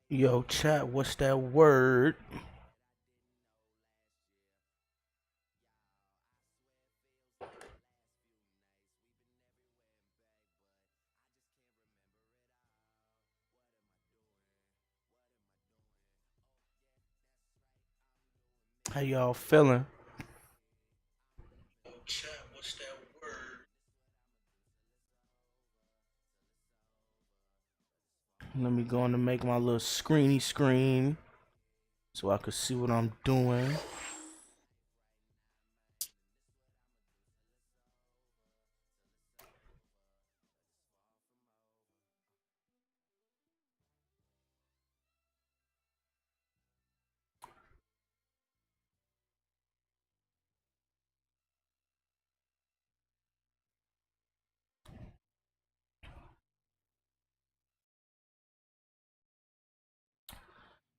Yo, chat, what's that word? How y'all feeling? Yo, chat, what's that word? Let me go on and make my little screeny screen so I can see what I'm doing.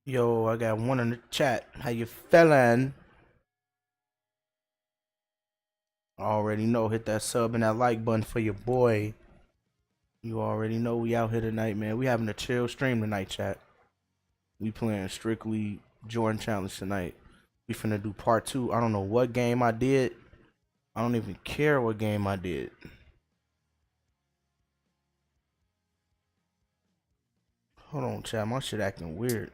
Yo, I got one in the chat. How you feeling? Already know, hit that sub and that like button for your boy. You already know we out here tonight, man. We having a chill stream tonight, chat. We playing strictly Jordan Challenge tonight. We finna do part two. I don't know what game I did. I don't even care what game I did. Hold on, chat. My shit acting weird.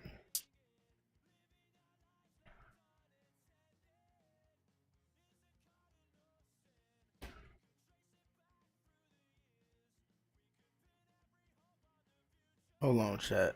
Hold on, chat.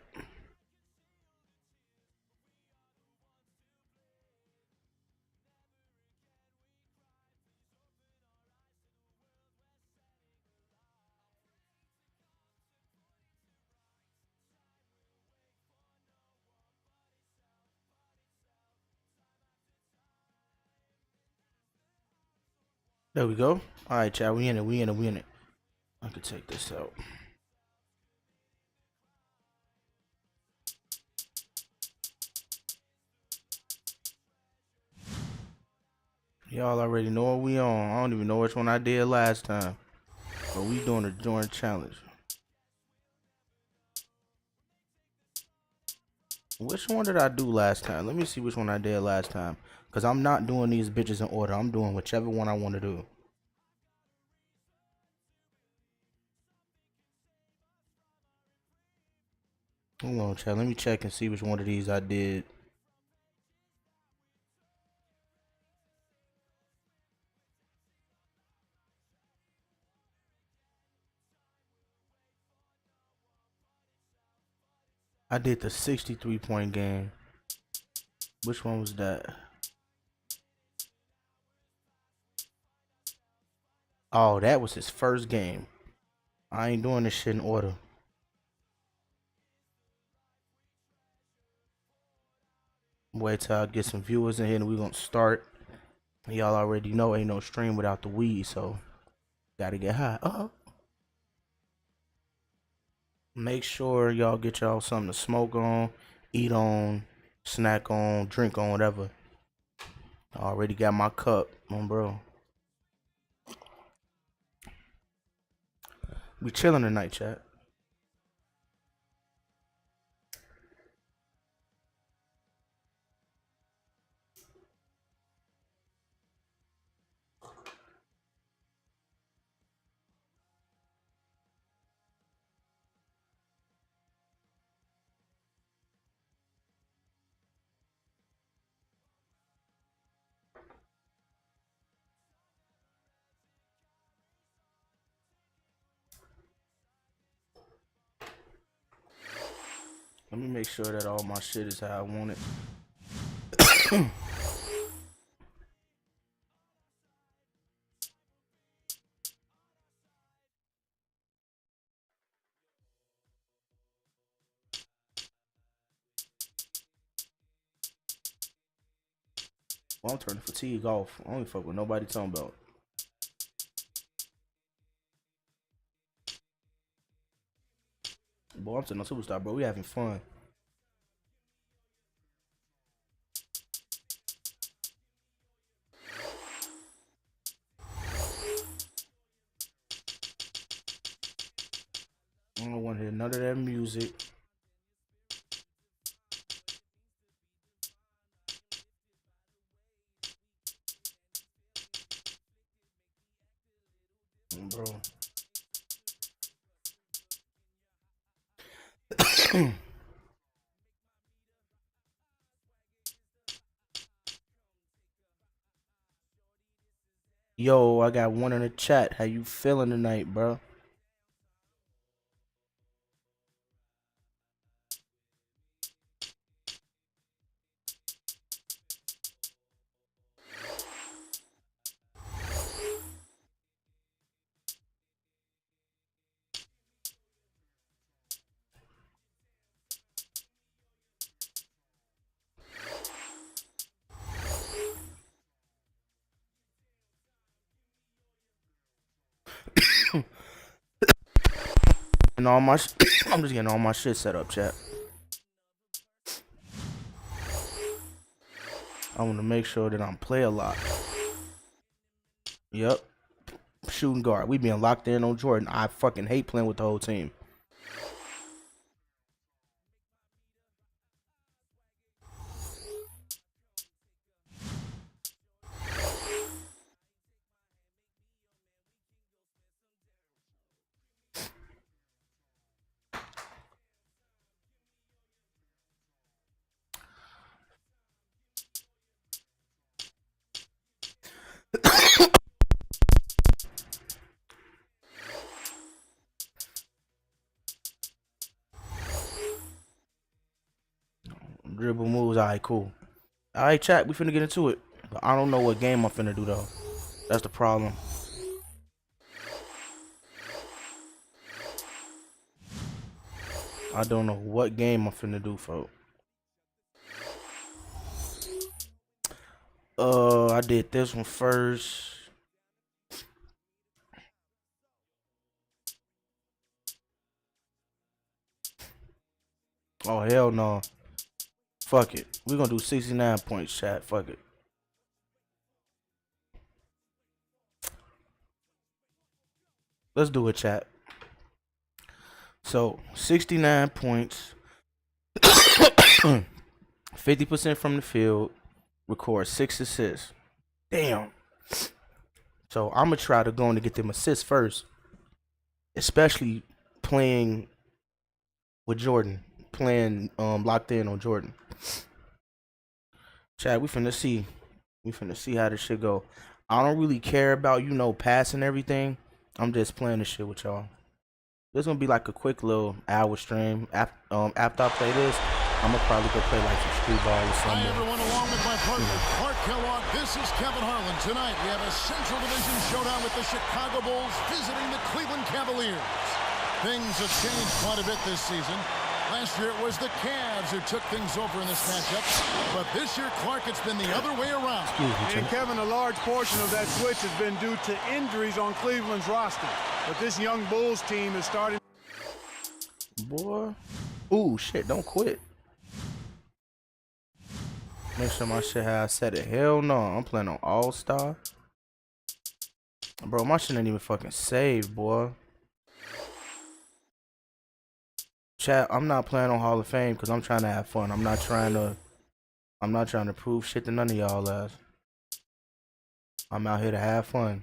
There we go. All right, chat. We in it. We in it. We in it. I could take this out. Y'all already know what we on. I don't even know which one I did last time. But we doing a Jordan challenge. Which one did I do last time? Let me see which one I did last time. Because I'm not doing these bitches in order. I'm doing whichever one I want to do. Hold on, chat. Let me check and see which one of these I did. I did the 63-point game. Which one was that? Oh, that was his first game. I ain't doing this shit in order. Wait till I get some viewers in here and we gonna start. Y'all already know ain't no stream without the weed, so gotta get high. Make sure y'all get y'all something to smoke on, eat on, snack on, drink on, whatever. I already got my cup, bro. We chilling tonight, chat. Let me make sure that all my shit is how I want it. Well, I'm turning fatigue off. I don't fuck with nobody talking about. Boy, I'm sitting on Superstar, bro. We having fun. I don't want to hear none of that music. Yo, I got one in the chat. How you feeling tonight, bro? And all my I'm just getting all my shit set up, chat. I want to make sure that I'm play a lot. Yep. Shooting guard. We being locked in on Jordan. I fucking hate playing with the whole team. Dribble moves. Alright, cool. Alright, chat. We finna get into it. But I don't know what game I'm finna do, though. That's the problem. I don't know what game I'm finna do, folks. I did this one first. Oh, hell no. Fuck it. We're gonna do 69 points, chat. Fuck it. Let's do it, chat. So, 69 points. 50% from the field. Record 6 assists. Damn. So, I'm gonna try to go in to get them assists first. Especially playing with Jordan. Playing locked in on Jordan. Chad, we finna see. We finna see how this shit go. I don't really care about, you know, passing everything. I'm just playing this shit with y'all. This gonna be like a quick little hour stream. After I play this, I'm gonna probably go play like some street ball or something. Hi everyone, along with my partner, Clark Kellogg. This is Kevin Harlan. Tonight we have a Central Division showdown with the Chicago Bulls visiting the Cleveland Cavaliers. Things have changed quite a bit this season. Last year it was the Cavs who took things over in this matchup. But this year, Clark, it's been the other way around. And Kevin, a large portion of that switch has been due to injuries on Cleveland's roster. But this young Bulls team is starting. Boy. Ooh, shit, don't quit. Make sure my shit how I said it. Hell no, I'm playing on All-Star. Bro, my shit ain't even fucking saved, boy. Chat, I'm not playing on Hall of Fame because I'm trying to have fun. I'm not trying to prove shit to none of y'all ass. I'm out here to have fun.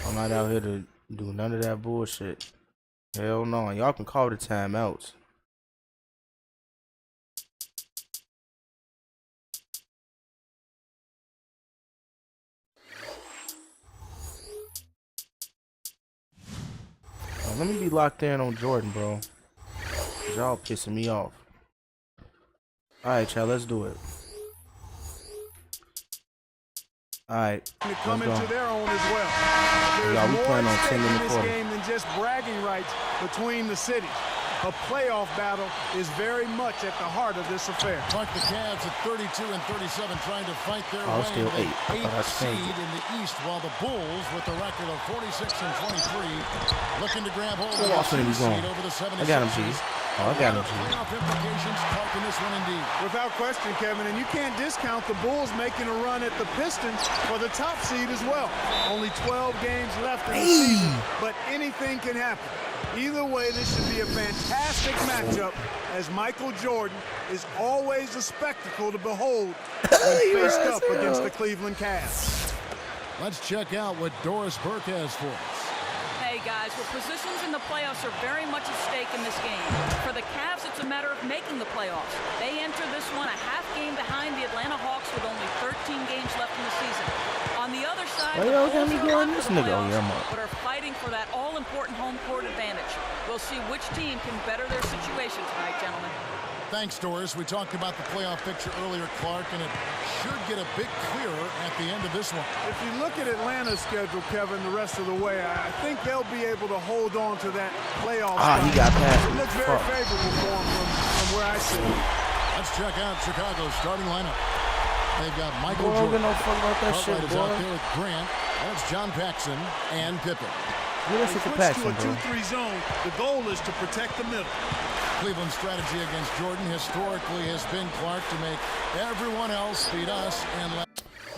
I'm not out here to do none of that bullshit. Hell no. Y'all can call the timeouts. Now, let me be locked in on Jordan, bro. Y'all pissing me off. Alright, y'all, let's do it. Alright, to come into their own as well. Y'all, we playing on 10 in the this quarter. game than just bragging rights between the cities. A playoff battle is very much at the heart of this affair. Clark, the Cavs at 32 and 37 trying to fight their way still to eight. the 8th seed in the East, while the Bulls, with a record of 46 and 23, looking to grab hold of the 2nd seed over the 76ers. I got him, G. Oh, I got him, G. Playoff implications, Clark, in this one indeed. Without question, Kevin, and you can't discount the Bulls making a run at the Pistons for the top seed as well. Only 12 games left in the season, but anything can happen. Either way, this should be a fantastic matchup, as Michael Jordan is always a spectacle to behold when faced up against the Cleveland Cavs. Let's check out what Doris Burke has for us. Hey, guys, where positions in the playoffs are very much at stake in this game. For the Cavs, it's a matter of making the playoffs. They enter this one a half game behind the Atlanta Hawks with only 13 games left in the season. On the other side, the Bulls are locked for the playoffs, but are fighting for that all-important home court advantage. We'll see which team can better their situation tonight, gentlemen. Thanks, Doris. We talked about the playoff picture earlier, Clark, and it should get a bit clearer at the end of this one. If you look at Atlanta's schedule, Kevin, the rest of the way, I think they'll be able to hold on to that playoff spot. He got past It looks very favorable for him from where I sit. Let's check out Chicago's starting lineup. They've got Michael Boy, Jordan. no fuck about that shit, Cartwright is out there with Grant. That's John Paxson and Pippen. Yeah, let's hit the Switch Paxson, to a bro. 2-3 zone. The goal is to protect the middle. Cleveland's strategy against Jordan historically has been, Clark, to make everyone else beat us and let.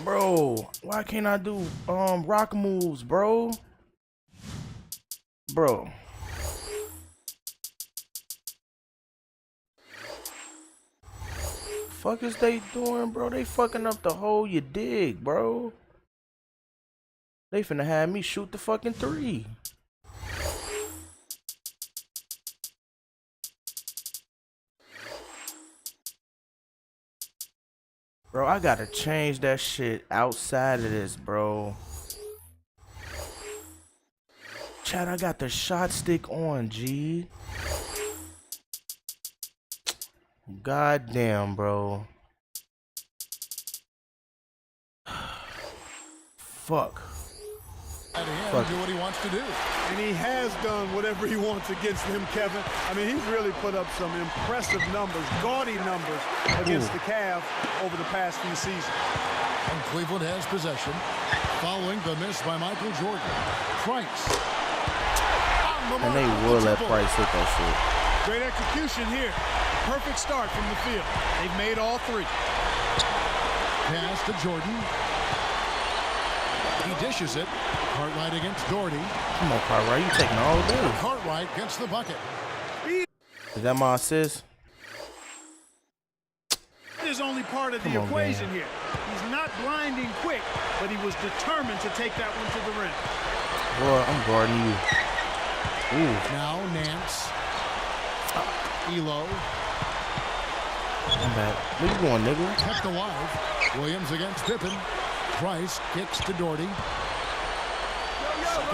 Bro, why can't I do rock moves, bro? Bro. Fuck is they doing, bro? They fucking up the hole, you dig, bro? They finna have me shoot the fucking 3. Bro, I gotta change that shit outside of this, bro. Chad, I got the shot stick on, G. God damn, bro. Fuck. Let him Fuck. do what he wants to do. And he has done whatever he wants against them, Kevin. I mean, he's really put up some impressive numbers, gaudy numbers against the Cavs over the past few seasons. And Cleveland has possession following the miss by Michael Jordan. Price. And they will let Price hit that shit. Great execution here. Perfect start from the field. They've made all 3. Pass to Jordan. He dishes it. Cartwright against Doherty. Come on, Cartwright, you taking all day. Cartwright gets the bucket. Is that my assist? It is only part of the Come on, equation man. here. He's not blinding quick, but he was determined to take that one to the rim. Boy, I'm guarding you. Ooh. Now Nance. Elo. I'm bad. Where you going, nigga? Kept alive. Williams against Pippen. Price kicks to Doherty.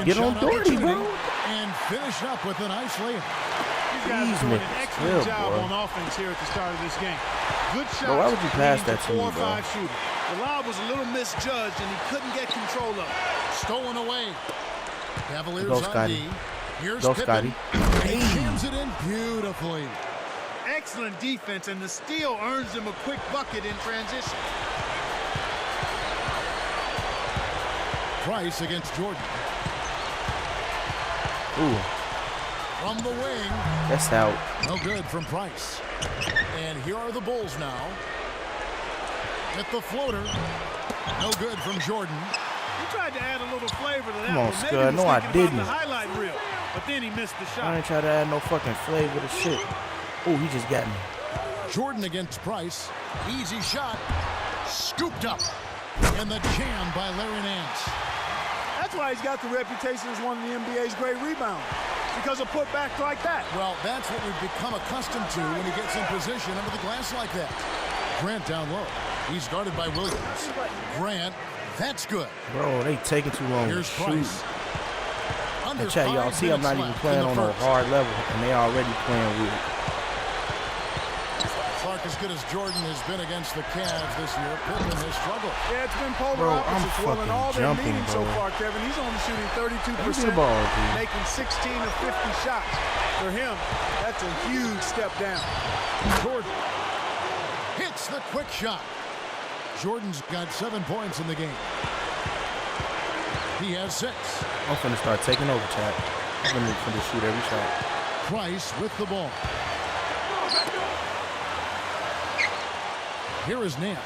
Get on Doherty, bro. And finish up with a nice layup. These guys Jeez, are doing man. an excellent Chill, job boy. on offense here at the start of this game. Good shots. Bro, why would you pass leading that to me, 4 or bro? 5 shooting. The lob was a little misjudged, and he couldn't get control of it. Stolen away. Cavaliers Go, on Scotty. D. Here's Go, Pippen. Scotty. He jams it in beautifully. Excellent defense, and the steal earns him a quick bucket in transition. Price against Jordan. Ooh, From the wing. that's out. No good from Price. And here are the Bulls now. With the floater. No good from Jordan. He tried to add a little flavor to that Come on, one. Maybe Scud. he was No, I thinking about didn't. the highlight reel, but then he missed the I shot. ain't try to add no fucking flavor to shit. Ooh, he just got me. Jordan against Price. Easy shot. Scooped up. And the jam by Larry Nance. That's why he's got the reputation as one of the NBA's great rebounders, because of putbacks like that. Well, that's what we've become accustomed to when he gets in position under the glass like that. Grant down low. He's guarded by Williams. Grant, that's good. Bro, they taking too long to Here's shoot. Price. Under And chat, y'all 5 see I'm not minutes even left playing in the on a first. hard level, and they already playing with it. Clark, as good as Jordan has been against the Cavs this year, Pippen has struggled. Yeah, it's been polar Bro, I'm opposites. Well, in fucking all their jumping, meetings so bro. far, Kevin, he's only shooting 32%, Give me the ball, G. making 16 of 50 shots. For him, that's a huge step down. Jordan hits the quick shot. Jordan's got 7 points in the game. He has 6. I'm finna start taking over, chat. I'm finna shoot every shot. Price with the ball. Here is Nance.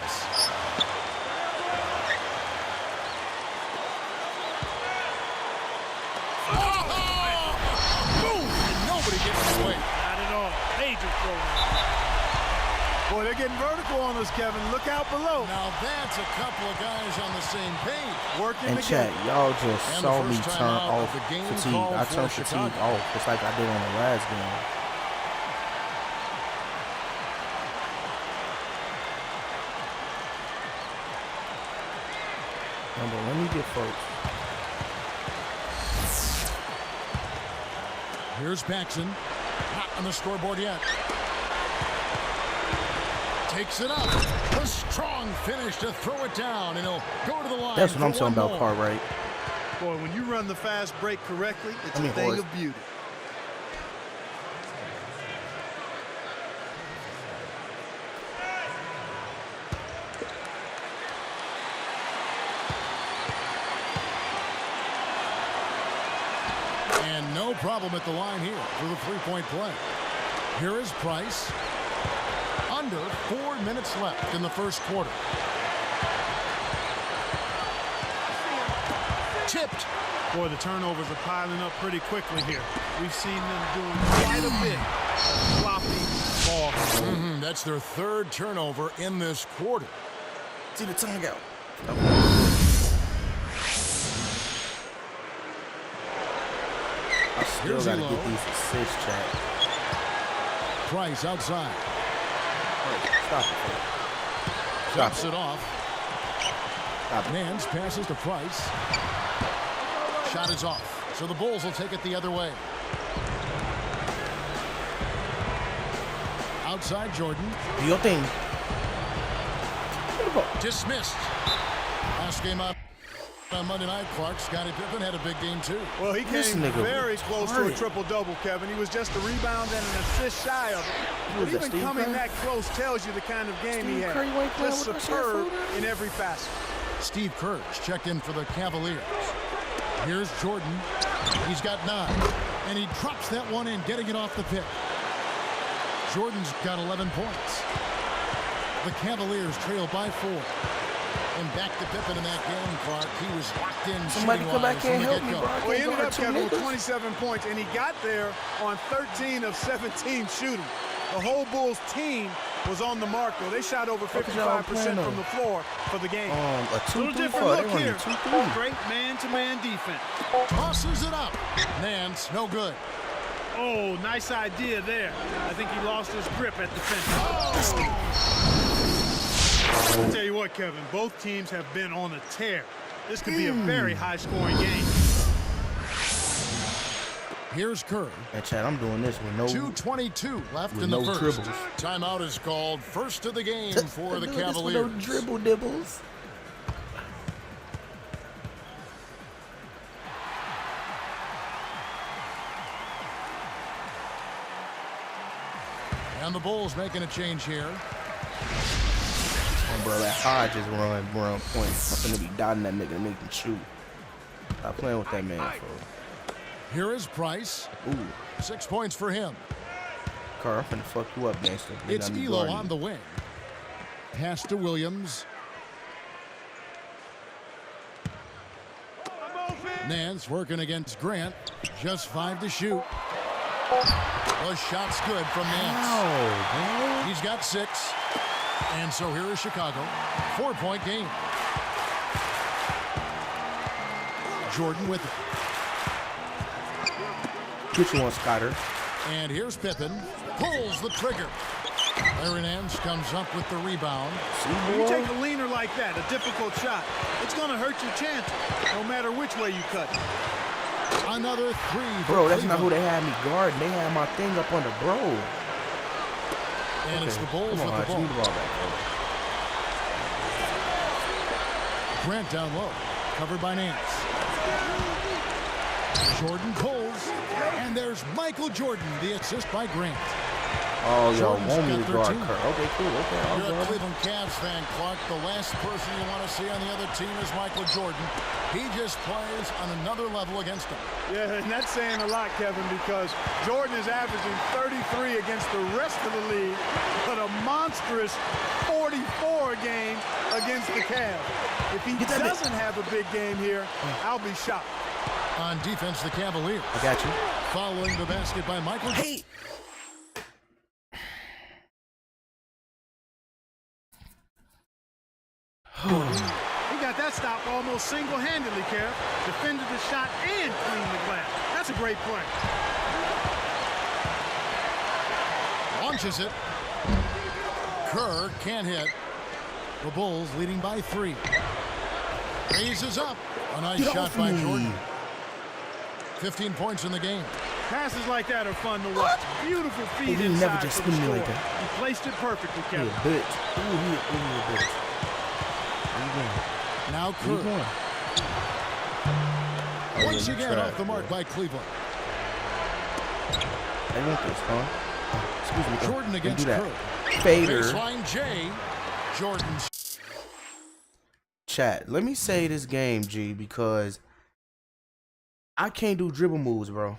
Boom! And nobody gets away. Not at all. Major throw. Boy, they're getting vertical on us, Kevin. Look out below. Now that's a couple of guys on the same page. Working And together. chat, y'all just And saw the me first turn timeout of off the game fatigue. called I for turned fatigue Chicago. off just like I did on the last game. But let me get folks. Here's Paxson. Not on the scoreboard yet. Takes it up. A strong finish to throw it down, and he'll go to the line. That's what I'm for talking one about, more. Cartwright. Boy, when you run the fast break correctly, it's I mean, a thing horse. of beauty. And no problem at the line here for the three-point play. Here is Price. Under 4 minutes left in the first quarter. Tipped. Boy, the turnovers are piling up pretty quickly here. We've seen them doing quite a bit of sloppy ball control. That's their third turnover in this quarter. See the tongue out. I still Here's gotta Elo. get these assists, chat. Price outside. Stop it. Stop Drops it. it off. Stop it. Nance passes to Price. Shot is off. So the Bulls will take it the other way. Outside Jordan. Do your thing. Dismissed. Last game out on Monday night, Clark. Scottie Pippen had a big game too. Well, he This came nigga very close to a retarded. triple-double, Kevin. He was just a rebound and an assist shy of it. Who But is that, even Steve coming Kerr? that close tells you the kind of game he Steve had. Kerr, you ain't playing Just with us superb yet, fool? in every facet. Steve Kerr checked in for the Cavaliers. Here's Jordan. He's got 9. And he drops that one in, getting it off the pick. Jordan's got 11 points. The Cavaliers trail by 4. And back to Pippen in that game, Clark. He was locked in. Somebody come back here and help me, get-go. bro. I Well, he can't ended guard up, two Kevin, with niggas. 27 points, and he got there on 13 of 17 shooting. The whole Bulls team was on the mark, though. They shot over Fuck is y'all 55% playing from the floor for the game. A Little 2-3 different for look they running here. 2-3. Great man-to-man defense. Tosses it up. Nance, no good. Oh, nice idea there. I think he lost his grip at the fence. I'll tell you what, Kevin, both teams have been on a tear. This could be a very high-scoring game. Here's Kerr. And Chad, I'm doing this with no 2:22 left with in the no first. dribbles. Timeout is called. First of the game for the I'm doing this with Cavaliers. no dribble dibbles. And the Bulls making a change here. Oh, bro, that Hodge is run points. I'm finna be dotting that nigga to make him shoot. Stop playing with that man, bro. Here is Price. Ooh, 6 points for him. Carl, I'm finna fuck you up, gangster. You It's got me Elo guarding on you. the wing. Pass to Williams. Nance working against Grant. Just 5 to shoot. The shot's good from Nance. Ow, He's got 6. And so here is Chicago. 4-point game. Jordan with it. bro. Get you one, Scotter. And here's Pippen. Pulls the trigger. Larry Nance comes up with the rebound. See, When you boy? take a leaner like that, a difficult shot, it's going to hurt your chances, no matter which way you cut it. Another 3 for Bro, that's not who Cleveland. they had me guarding. They had my thing up on the bro. And it's the Bulls Come on, with the Hodge, ball. give me the ball back, bro. Grant down low. Covered by Nance. Jordan pulls. And there's Michael Jordan, the assist by Grant. Oh, y'all Jordan's want me got to guard 13. Kerr. Okay, cool. Okay, I'll You're a guard him. Cleveland Cavs fan, Clark. The last person you want to see on the other team is Michael Jordan. He just plays on another level against them. Yeah, and that's saying a lot, Kevin, because Jordan is averaging 33 against the rest of the league, but a monstrous 44 a game against the Cavs. If he Get that bit. doesn't have a big game here, I'll be shocked. On defense, the Cavaliers. I got you. Following the basket by Michael. Hey, Gordon. He got that stop almost single-handedly, Kev. Defended the shot and cleaned the glass. That's a great play. Launches it. Kerr can't hit. The Bulls leading by 3. Raises up. A nice shot by Jordan. 15 points in the game. Passes like that are fun to watch. Beautiful feed He inside never just for the spin me like score. that. He placed it perfectly, He Kevin. a bitch. Ooh, he a bitch. Where you going? Now Where you Kerr. going? Once again off the mark by Cleveland. I want this, huh? Excuse me. Jordan Don't against do that. Kerr. Fader. Baseline J. Jordan's. Chat. Let me say this game, G, because I can't do dribble moves, bro.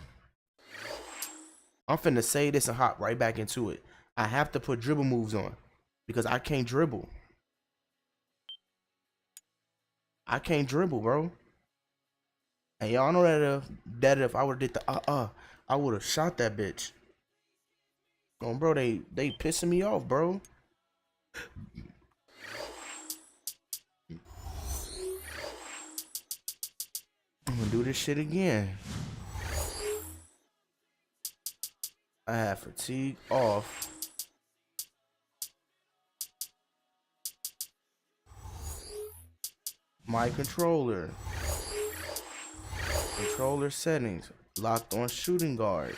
I'm finna say this and hop right back into it. I have to put dribble moves on because I can't dribble. I can't dribble, bro. And y'all know that if I would have did the I would have shot that bitch. Oh, bro, they pissing me off, bro. I'm gonna do this shit again. I have fatigue off. My controller. Controller settings. Locked on shooting guard.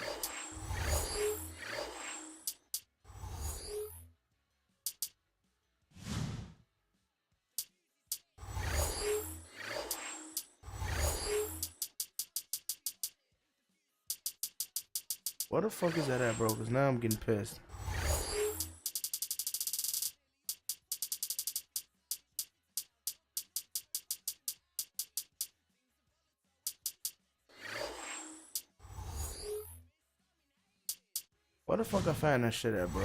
What the fuck is that at, bro? Because now I'm getting pissed. What the fuck I find that shit at, bro?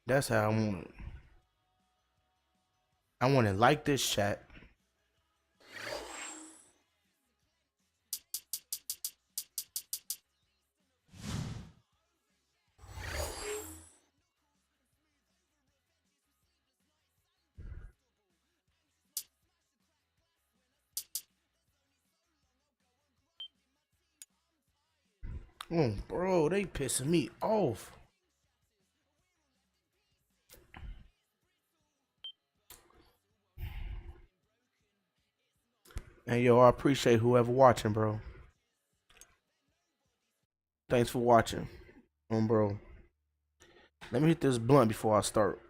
That's how I want it. I want it like this, chat. Oh, bro, they pissing me off. And yo, I appreciate whoever watching, bro. Thanks for watching. Bro. Let me hit this blunt before I start.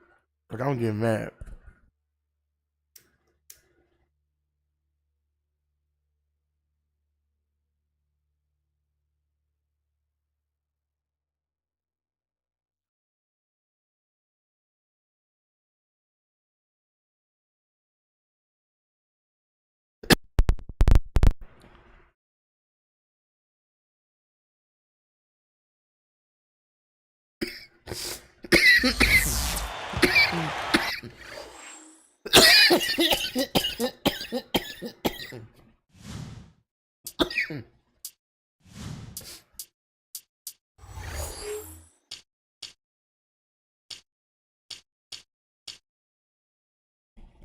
Cause I'm getting mad.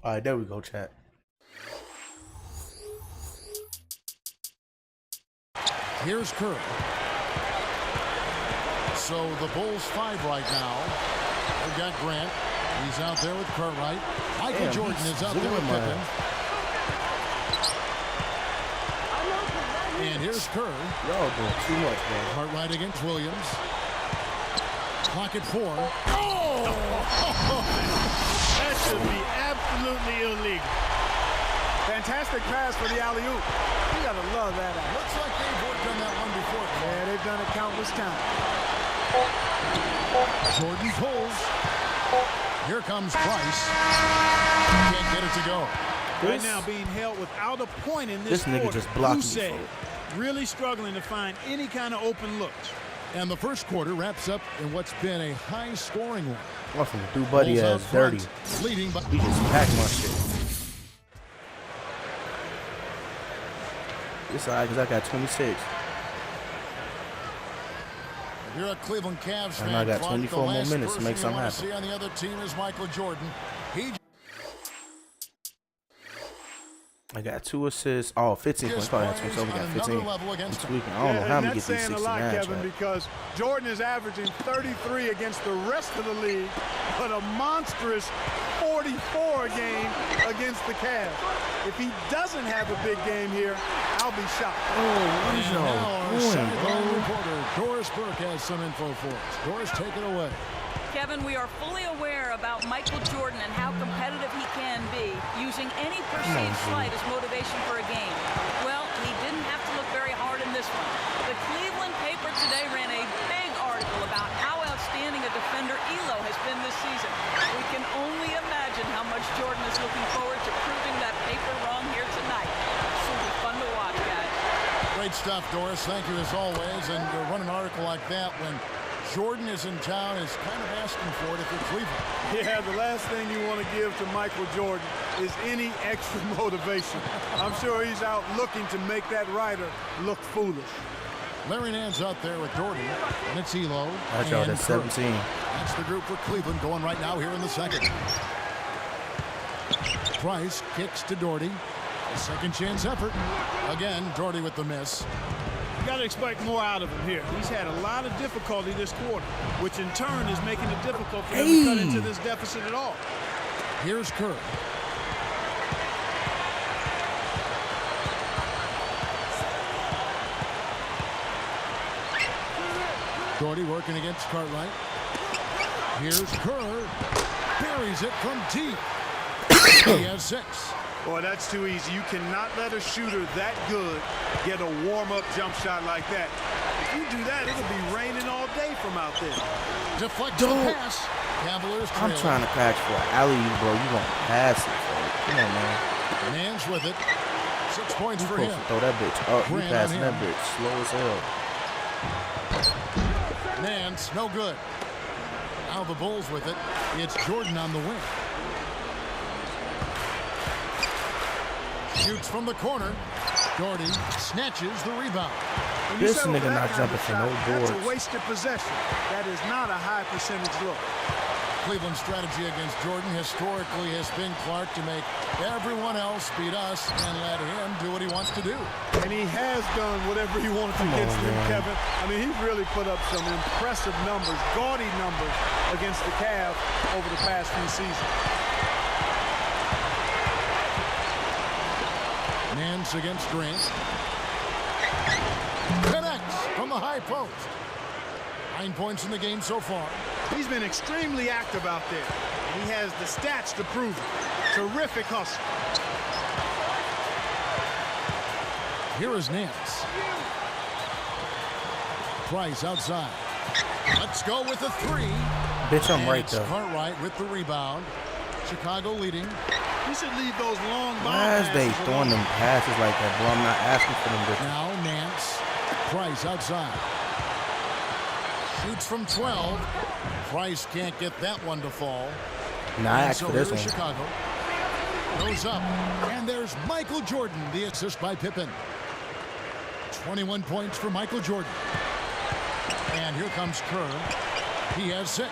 All right, there we go, chat. Here's Kerr. So the Bulls 5 right now. They've got Grant. He's out there with Cartwright. Michael Jordan is out there with Pippen. And here's Kerr. Y'all doing too much, man. Cartwright against Williams. Clock at 4. That should be absolutely illegal. Fantastic pass for the alley-oop. You gotta love that. Looks like they've worked on that one before. Yeah, they've done it countless times. Jordan pulls. Here comes Price. Can't get it to go. Right now being held without a point in this nigga quarter. just blocked me Uche for it. really struggling to find any kind of open looks. And the first quarter wraps up in what's been a high-scoring one. I'm finna do Buddy Bulls ass out front, dirty. leading by. He just packed my shit. It's all right because I got 26. If you're a Cleveland Cavs fan, And I got Clark, 24 more the last minutes to make person you something wanna happen. see on the other team is Michael Jordan. I got 2 assists. Oh, 15 points. Probably had 2, so we got 15. I'm tweaking. I don't know how I'm going to get these 69. That's saying a lot, Kevin, because Jordan is averaging 33 against the rest of the league, but a monstrous 44 a game against the Cavs. If he doesn't have a big game here, I'll be shocked. Oh, what is Now y'all our doing, sideline bro? reporter, Doris Burke, has some info for us. Doris, take it away. Kevin, we are fully aware about Michael Jordan and how competitive he can be, using any perceived slight as motivation for a game. Well, he didn't have to look very hard in this one. The Cleveland paper today ran a big article about how outstanding a defender Elo has been this season. We can only imagine how much Jordan is looking forward to proving that paper wrong here tonight. This will be fun to watch, guys. Great stuff, Doris. Thank you as always. And to run an article like that when Jordan is in town is kind of asking for it if you're Cleveland. Yeah, the last thing you want to give to Michael Jordan is any extra motivation. I'm sure he's out looking to make that writer look foolish. Larry Nance out there with Doherty, and it's Elo. That's y'all, and that's Kirk. 17. That's the group for Cleveland going right now here in the second. Price kicks to Doherty. A second chance effort. Again, Doherty with the miss. You got to expect more out of him here. He's had a lot of difficulty this quarter, which in turn is making it difficult for him to cut into this deficit at all. Here's Kerr. Doherty working against Cartwright. Here's Kerr. Buries it from deep. He has 6. Boy, that's too easy. You cannot let a shooter that good get a warm-up jump shot like that. If you do that, it'll be raining all day from out there. Deflects the pass. Cavaliers I'm trail. trying to catch for an alley-oop, bro. You going to pass it, bro. Come on, man. Nance with it. 6 points for Supposed him. to throw that bitch up. You Grant passing on that him. bitch slow as hell. Nance, no good. Now the Bulls with it. It's Jordan on the wing. Shoots from the corner. Doherty snatches the rebound. When you This settle nigga that not kind jumping of for shot, no that's boards. a wasted possession. That is not a high percentage look. Cleveland's strategy against Jordan historically has been, Clark, to make everyone else beat us and let him do what he wants to do. And he has done whatever he wanted against them, Kevin. I mean, he's really put up some impressive numbers, gaudy numbers against the Cavs over the past few seasons. Nance against Grant. Connects from the high post. 9 points in the game so far. He's been extremely active out there. He has the stats to prove it. Terrific hustle. Here is Nance. Price outside. Let's go with a 3. Bitch, I'm And right it's though. Cartwright with the rebound. Chicago leading. You should leave those long bomb Why is they passes throwing alone. them passes like that, bro? I'm not asking for them bitches. Now Nance. Price outside. Shoots from 12. Price can't get that one to fall. Nah, I And asked so for this here is one. Chicago. Goes up. And there's Michael Jordan, the assist by Pippen. 21 points for Michael Jordan. And here comes Kerr. He has 6.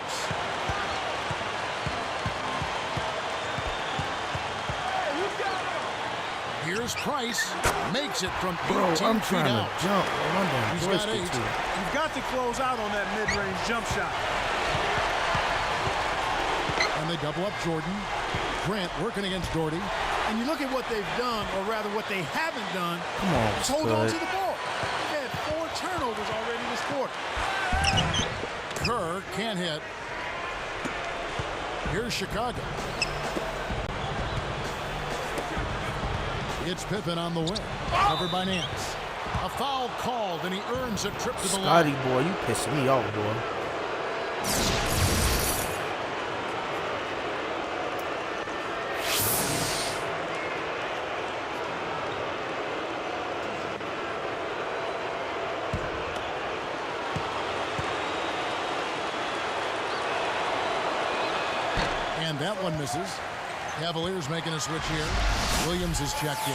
Here's Price. Makes it from 18 Bro, I'm feet trying to out. jump. Bro. I'm He's doing got 8. You've got to close out on that mid-range jump shot. And they double up Jordan. Grant working against Doherty. And you look at what they've done, or rather what they haven't done, Come on, is hold on to Spud. the ball. They've had 4 turnovers already this quarter. Kerr can't hit. Here's Chicago. It's Pippen on the wing. Covered by Nance. A foul called, and he earns a trip to the Scotty, line. boy, you pissing me off, boy. And that one misses. Cavaliers making a switch here. Williams is checked in.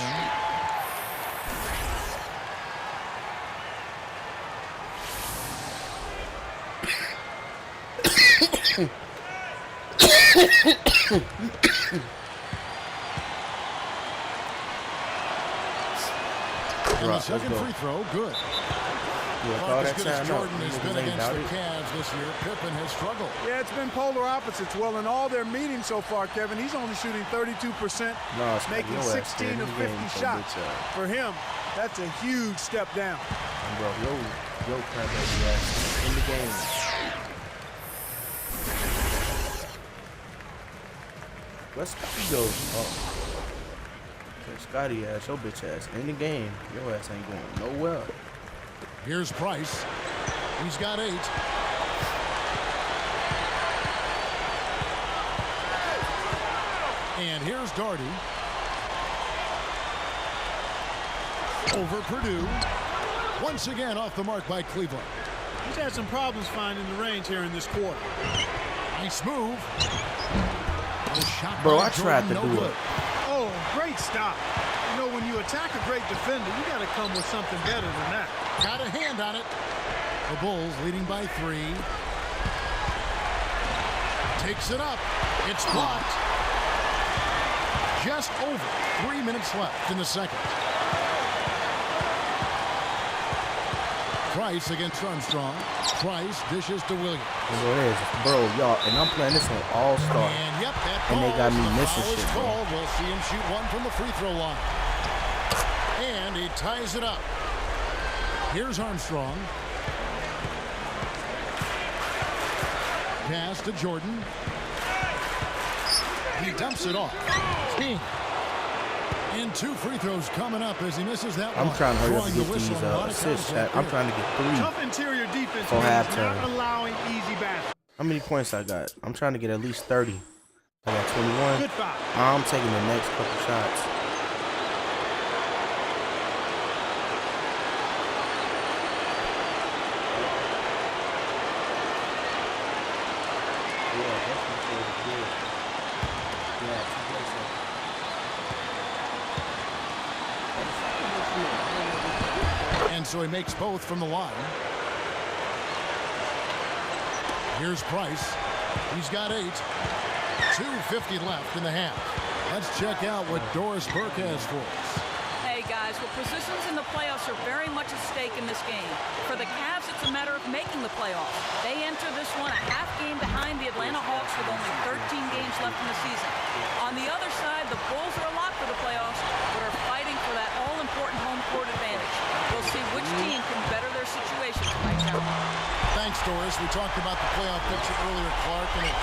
And the second free throw, good. Call As that good as time Jordan out. has Niggas been ain't against doubt the it. Cavs this year, Pippen has struggled. Yeah, it's been polar opposites. Well, in all their meetings so far, Kevin, he's only shooting 32%, No, it's making your ass 16 of scared. 50 He ain't so shots. bitch ass. For him, that's a huge step down. Bro, yo, crybaby ass in the game. Where's Scotty go? Oh. So Scotty ass, your bitch ass in the game. Your ass ain't going nowhere. Here's Price. He's got 8. And here's Darty. Over Purdue. Once again off the mark by Cleveland. He's had some problems finding the range here in this quarter. Nice move. A shot Bro, by I tried Jordan, to no do good. it. Oh, great stop. You know, when you attack a great defender, you got to come with something better than that. Got a hand on it. The Bulls leading by 3. Takes it up. It's blocked. Just over 3 minutes left in the second. Price against Armstrong. Price dishes to Williams. That's what it is. Bro, y'all, and I'm playing this on All-Star. And yep, that And they got me the missing foul is shit, bro. called. We'll see him shoot one from the free throw line. And he ties it up. Here's Armstrong. Pass to Jordan. He dumps it off. King. And 2 free throws coming up as he misses that one. I'm trying to hurry up and Throwing the get these whistle on assists, contact chat. I'm there. trying to get 3. Tough interior defense For means halftime. not allowing easy baskets. How many points I got? I'm trying to get at least 30. I got 21. Good foul. I'm taking the next couple shots. And so he makes both from the line. Here's Price. He's got 8. 2:50 left in the half. Let's check out what Doris Burke has for us. Hey guys, well, positions in the playoffs are very much at stake in this game. For the Cavs, it's a matter of making the playoffs. They enter this one a half game behind the Atlanta Hawks with only 13 games left in the season. On the other side, the Bulls are a lock for the playoffs, but are fighting for that all-important home court advantage. We'll see which team can better their situation tonight, gentlemen. Thanks, Doris. We talked about the playoff picture earlier, Clark, and it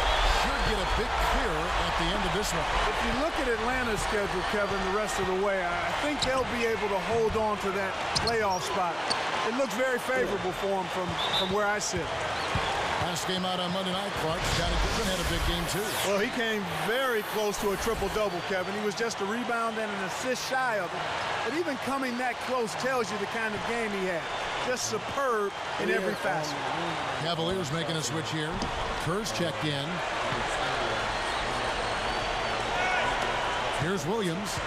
should get a bit clearer at the end of this one. If you look at Atlanta's schedule, Kevin, the rest of the way, I think they'll be able to hold on to that playoff spot. It looks very favorable for them from where I sit. Last game out on Monday night, Clark. Scottie Pippen had a big game, too. Well, he came very close to a triple-double, Kevin. He was just a rebound and an assist shy of it. But even coming that close tells you the kind of game he had. Just superb in every facet. Cavaliers making a switch here. Kerr's checked in. Here's Williams.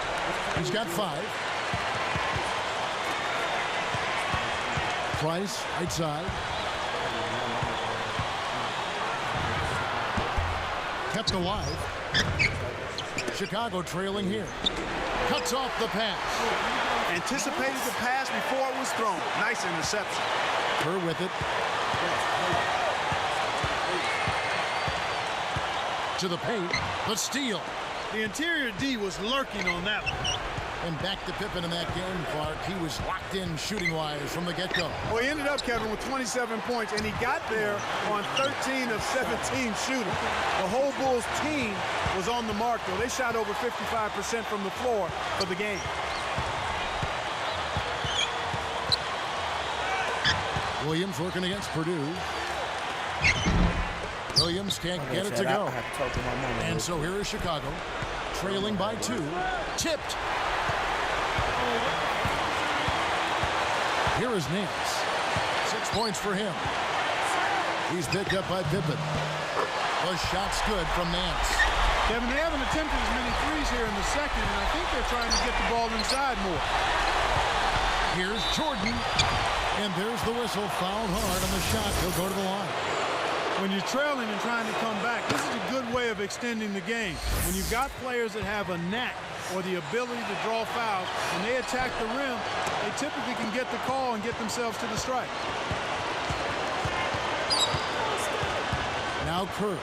He's got 5. Price, right side. Kept alive. Chicago trailing here. Cuts off the pass. Anticipated the pass before it was thrown. Nice interception. Kerr with it. To the paint. The steal. The interior D was lurking on that one. And back to Pippen in that game, Clark. He was locked in shooting-wise from the get-go. Well, he ended up, Kevin, with 27 points, and he got there on 13 of 17 shooting. The whole Bulls team was on the mark, though. They shot over 55% from the floor for the game. Williams working against Purdue. Williams can't get it to go. I have to talk to my mom. And so here is Chicago, trailing by 2. Tipped. Here is Nance. 6 points for him. He's picked up by Pippen. The shot's good from Nance. Kevin, they haven't attempted as many threes here in the second, and I think they're trying to get the ball inside more. Here's Jordan. And there's the whistle. Fouled hard on the shot. He'll go to the line. When you're trailing and trying to come back, this is a good way of extending the game. When you've got players that have a knack or the ability to draw fouls, when they attack the rim, they typically can get the call and get themselves to the strike. Now Kerr.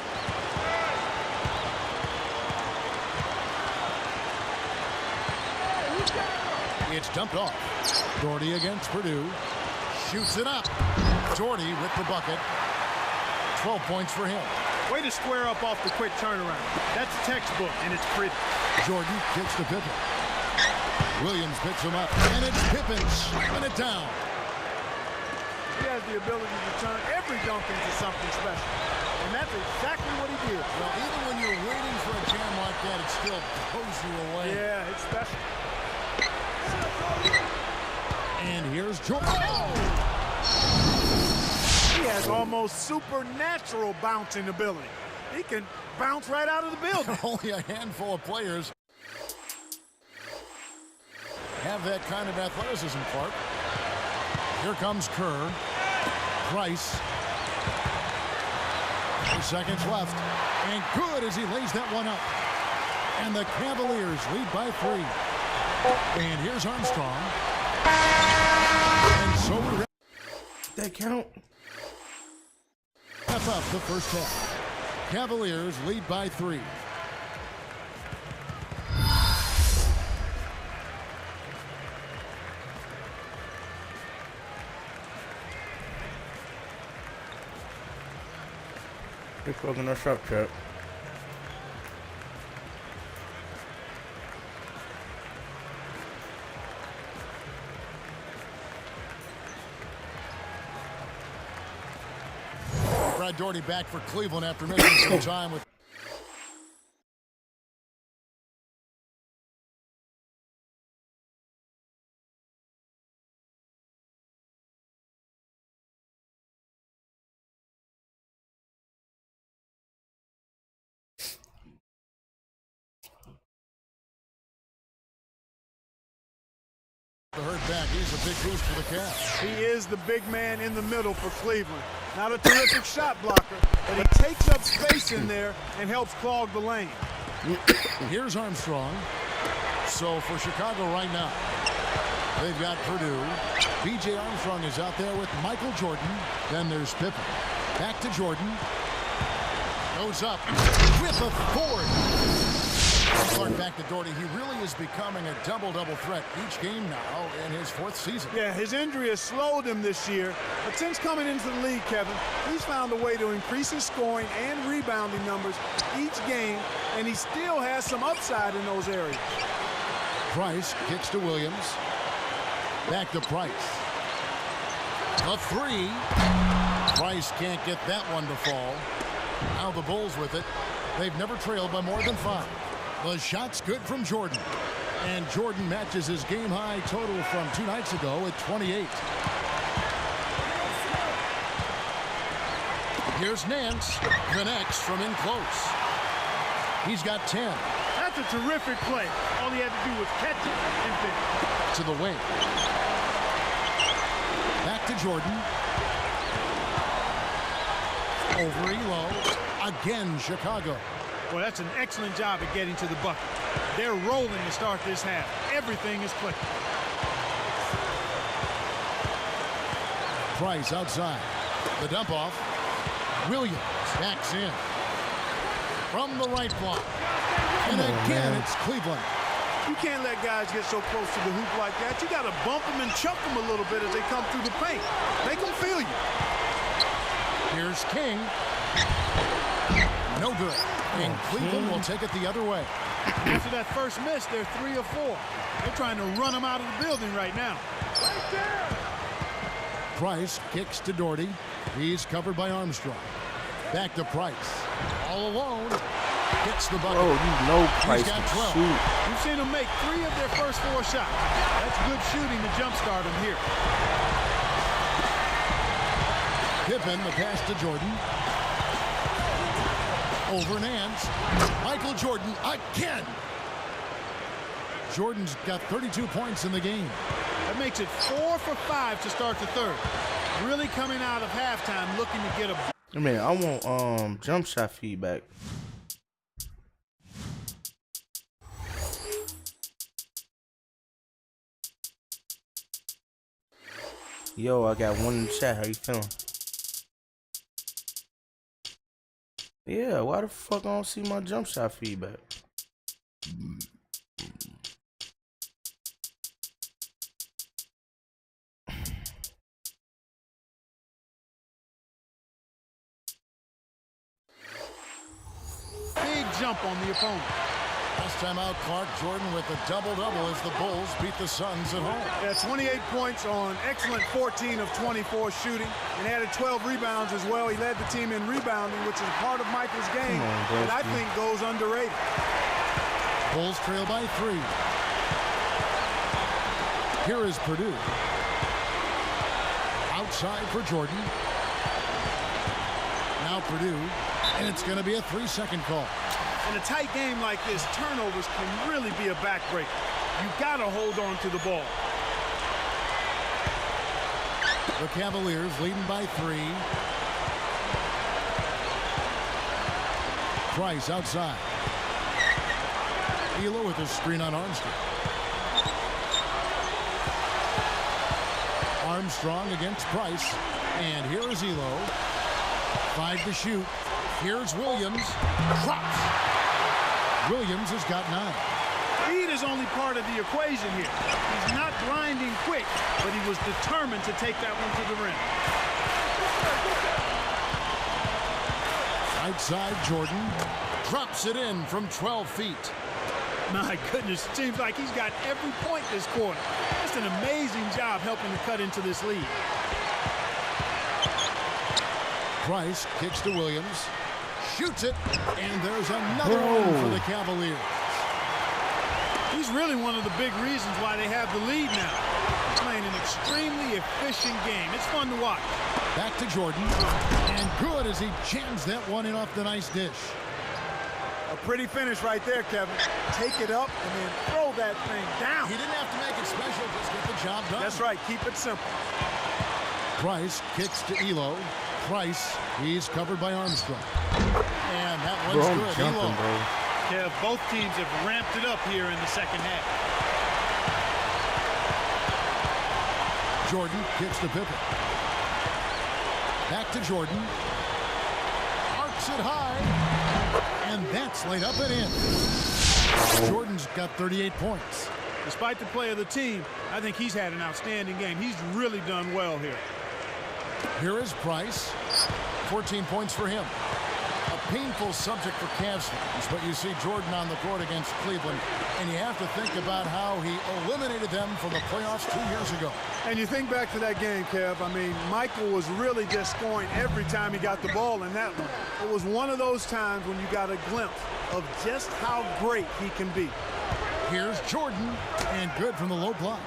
It's dumped off. Doherty against Purdue. Shoots it up. Doherty with the bucket. 12 points for him. Way to square up off the quick turnaround. That's textbook, and it's pretty. Jordan kicks to Pippen. Williams picks him up, and it's Pippen slamming it down. He has the ability to turn every dunk into something special. And that's exactly what he did. Well, even when you're waiting for a jam like that, it still blows you away. Yeah, it's special. And here's Jordan. Oh! He has almost supernatural bouncing ability. He can bounce right out of the building. Only a handful of players have that kind of athleticism, Clark. Here comes Kerr. Price. 2 seconds left. And good as he lays that one up. And the Cavaliers lead by 3. And here's Armstrong. And so we That count? wrap up the first half. Cavaliers lead by 3. They're fucking us up, Chuck. Brad Doherty back for Cleveland after missing some time with. The hurt back. He's a big boost for the Cavs. He is the big man in the middle for Cleveland. Not a terrific shot blocker, but he takes up space in there and helps clog the lane. Here's Armstrong. So for Chicago right now, they've got Purdue. B.J. Armstrong is out there with Michael Jordan. Then there's Pippen. Back to Jordan. Goes up with a board. Clark back to Doherty. He really is becoming a double-double threat each game now in his 4th season. Yeah, his injury has slowed him this year, but since coming into the league, Kevin, he's found a way to increase his scoring and rebounding numbers each game, and he still has some upside in those areas. Price kicks to Williams. Back to Price. A 3. Price can't get that one to fall. Now the Bulls with it. They've never trailed by more than 5. The shot's good from Jordan. And Jordan matches his game-high total from 2 nights ago at 28. Here's Nance. Connects from in close. He's got 10. That's a terrific play. All he had to do was catch it and finish. To the wing. Back to Jordan. Over Elo. Again, Chicago. Well, that's an excellent job at getting to the bucket. They're rolling to start this half. Everything is clicking. Price outside. The dump off. Williams backs in. From the right block. And again, it's Cleveland. You can't let guys get so close to the hoop like that. You got to bump them and chuck them a little bit as they come through the paint. Make them feel you. Here's King. No good. And Cleveland will take it the other way. After that first miss, they're 3 of 4. They're trying to run them out of the building right now. Right there. Price kicks to Doherty. He's covered by Armstrong. Back to Price. All alone. Gets the bucket. Oh, you know Price He's got can 12. shoot. You've seen them make 3 of their first 4 shots. That's good shooting to jumpstart them here. Pippen, the pass to Jordan. Over Nance. Michael Jordan again. Jordan's got 32 points in the game. That makes it 4 for 5 to start the third. Really coming out of halftime looking to get a I mean, I want jump shot feedback. Yo, I got one in the chat. How you feeling? Yeah, why the fuck I don't see my jump shot feedback? Big jump on the opponent. Last time out, Clark Jordan with a double-double as the Bulls beat the Suns at home. Yeah, 28 points on excellent 14 of 24 shooting, and added 12 rebounds as well. He led the team in rebounding, which is part of Michael's game that I think goes underrated. Bulls trail by 3. Here is Purdue. Outside for Jordan. Now Purdue, and it's going to be a 3-second call. In a tight game like this, turnovers can really be a backbreaker. You got to hold on to the ball. The Cavaliers leading by 3. Price outside. Elo with a screen on Armstrong. Armstrong against Price. And here is Elo. 5 to shoot. Here's Williams. Drops. Williams has got 9. Speed is only part of the equation here. He's not grinding quick, but he was determined to take that one to the rim. Outside Jordan. Drops it in from 12 feet. My goodness, it seems like he's got every point this quarter. Just an amazing job helping to cut into this lead. Price kicks to Williams. Shoots it, and there's another one for the Cavaliers. He's really one of the big reasons why they have the lead now. He's playing an extremely efficient game. It's fun to watch. Back to Jordan, and good as he jams that one in off the nice dish. A pretty finish right there, Kevin. Take it up and then throw that thing down. He didn't have to make it special, just get the job done. That's right, keep it simple. Price kicks to Elo. Price, he's covered by Armstrong. And that one's good. Jumping, bro. Yeah, both teams have ramped it up here in the second half. Jordan kicks to Pippen. Back to Jordan. Arcs it high. And that's laid up and in. Jordan's got 38 points. Despite the play of the team, I think he's had an outstanding game. He's really done well here. Here is Price. 14 points for him. A painful subject for Cavs fans, but you see Jordan on the court against Cleveland, and you have to think about how he eliminated them from the playoffs 2 years ago. And you think back to that game, Kev, I mean, Michael was really just scoring every time he got the ball in that one. It was one of those times when you got a glimpse of just how great he can be. Here's Jordan, and good from the low block.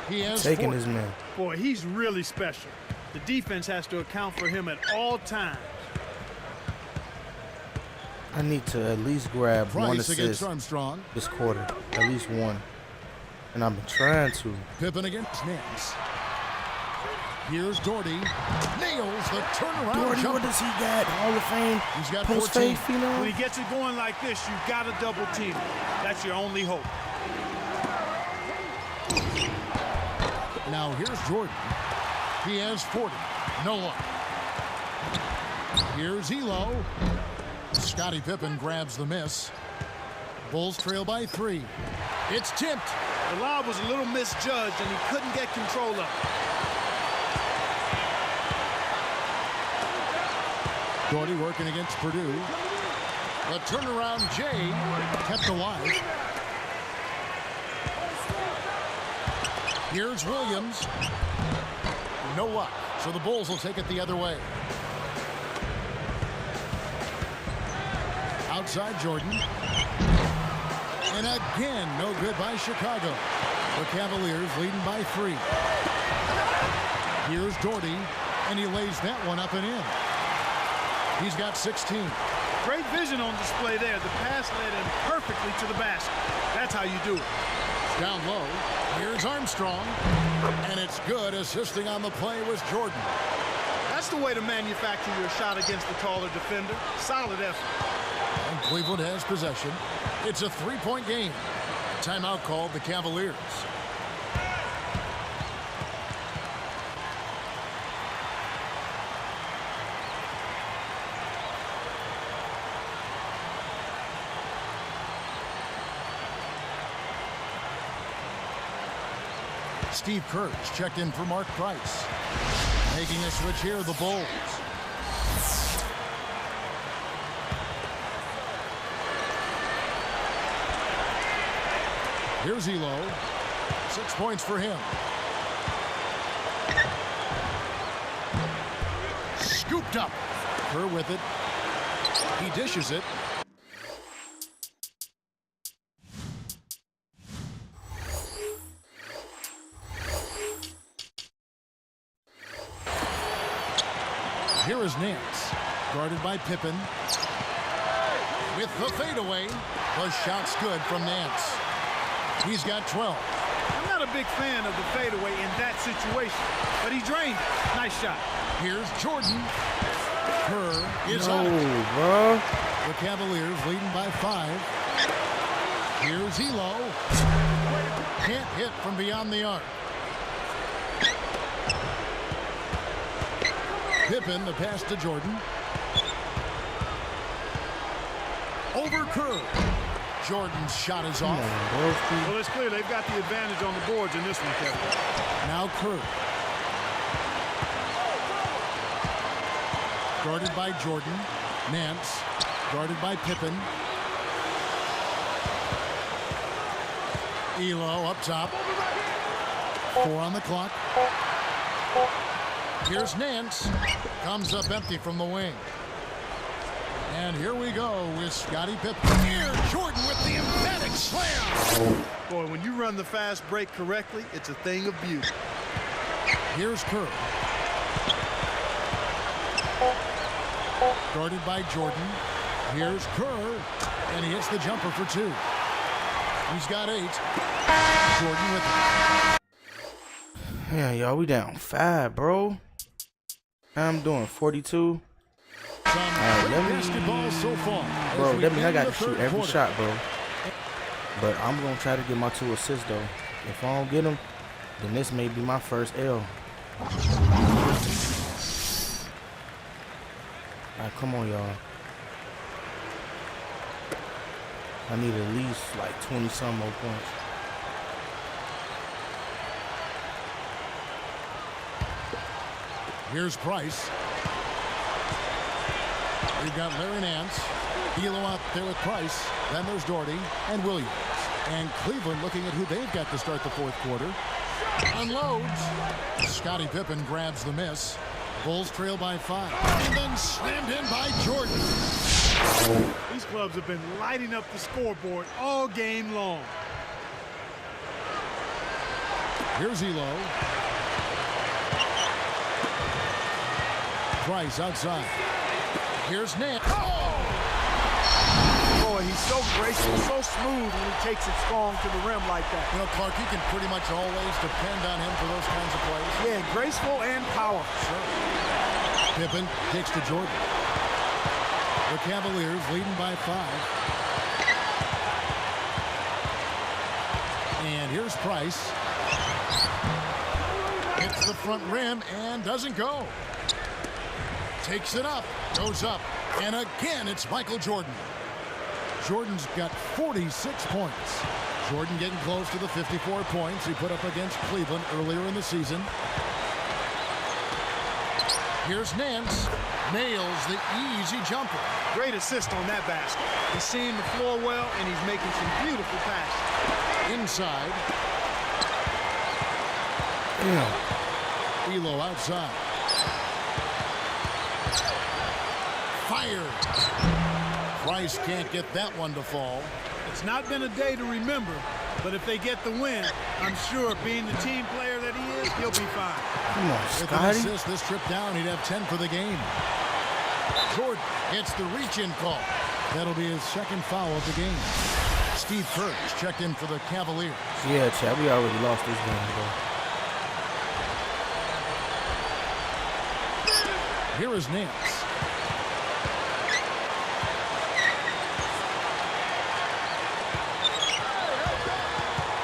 He has Taking his man. Boy, he's really special. The defense has to account for him at all times. I need to at least grab one Price against assist Armstrong. this quarter. At least one. And I've been trying to. Pippen against Nance. Here's Doherty. Nails the turnaround Doherty, jumper. what does he got? Hall of Fame? He's got Post 14. fade phenom? When he gets it going like this, you've got to double team him. That's your only hope. Now here's Jordan. He has 40. No luck. Here's Elo. Scottie Pippen grabs the miss. Bulls trail by 3. It's tipped. The lob was a little misjudged, and he couldn't get control of it. Doherty working against Purdue. The turnaround Jay kept alive. Here's Williams. No luck, so the Bulls will take it the other way. Outside Jordan. And again, no good by Chicago. The Cavaliers leading by 3. Here's Doherty, and he lays that one up and in. He's got 16. Great vision on display there. The pass led him perfectly to the basket. That's how you do it. Down low. Here's Armstrong. And it's good. Assisting on the play was Jordan. That's That's the way to manufacture your shot against the taller defender. Solid effort. And Cleveland has possession. It's a 3-point game. Timeout called the Cavaliers. Steve Kerr's checked in for Mark Price. Making a switch here, the Bulls. Here's Elo. 6 points for him. Scooped up. Kerr with it. He dishes it. Here is Nance, guarded by Pippen. With the fadeaway, the shot's good from Nance. He's got 12. I'm not a big fan of the fadeaway in that situation, but he drained it. Nice shot. Here's Jordan. Kerr is No, out. bro. The Cavaliers leading by 5. Here's Elo. Can't hit from beyond the arc. Pippen, the pass to Jordan. Over Kerr. Jordan's shot is off. Well, it's clear they've got the advantage on the boards in this one, Kevin. Now Kerr. Guarded by Jordan. Nance. Guarded by Pippen. Elo up top. 4 on the clock. Here's Nance. Comes up empty from the wing. And here we go with Scottie Pippen. Here, Jordan with the emphatic slam. Boy, when you run the fast break correctly, it's a thing of beauty. Here's Kerr. Guarded by Jordan. Here's Kerr. And he hits the jumper for 2. He's got 8. Jordan with it. Yeah, y'all, we down 5, bro. I'm doing 42. Some let me- basketball so far. as Bro, we that means I end got the to shoot third every quarter. shot, bro. But I'm going to try to get my 2 assists, though. If I don't get them, then this may be my first L. All right, come on, y'all. I need at least like 20-some more points. Here's Price. We've got Larry Nance. Elo out there with Price. Then there's Doherty and Williams. And Cleveland looking at who they've got to start the fourth quarter. Unloads. Scottie Pippen grabs the miss. Bulls trail by 5. And then slammed in by Jordan. These clubs have been lighting up the scoreboard all game long. Here's Elo. Price outside. Here's Nance. Boy, he's so graceful, so smooth when he takes it strong to the rim like that. You know, Clark, you can pretty much always depend on him for those kinds of plays. Yeah, graceful and powerful. Sure. Pippen kicks to Jordan. The Cavaliers leading by 5. And here's Price. Hits the front rim and doesn't go. Takes it up, goes up, and again it's Michael Jordan. Jordan's got 46 points. Jordan getting close to the 54 points he put up against Cleveland earlier in the season. Here's Nance. Nails the easy jumper. Great assist on that basket. He's seeing the floor well, and he's making some beautiful passes. Inside. Damn. Elo outside. Fired. Price can't get that one to fall. It's not been a day to remember, but if they get the win, I'm sure being the team player that he is, he'll be fine. Come on, With an Scotty. assist this trip down, he'd have 10 for the game. Jordan gets the reach-in call. That'll be his second foul of the game. Steve Kerr is checked in for the Cavaliers. Yeah, Chad, we already lost this game, bro. Here is Nance.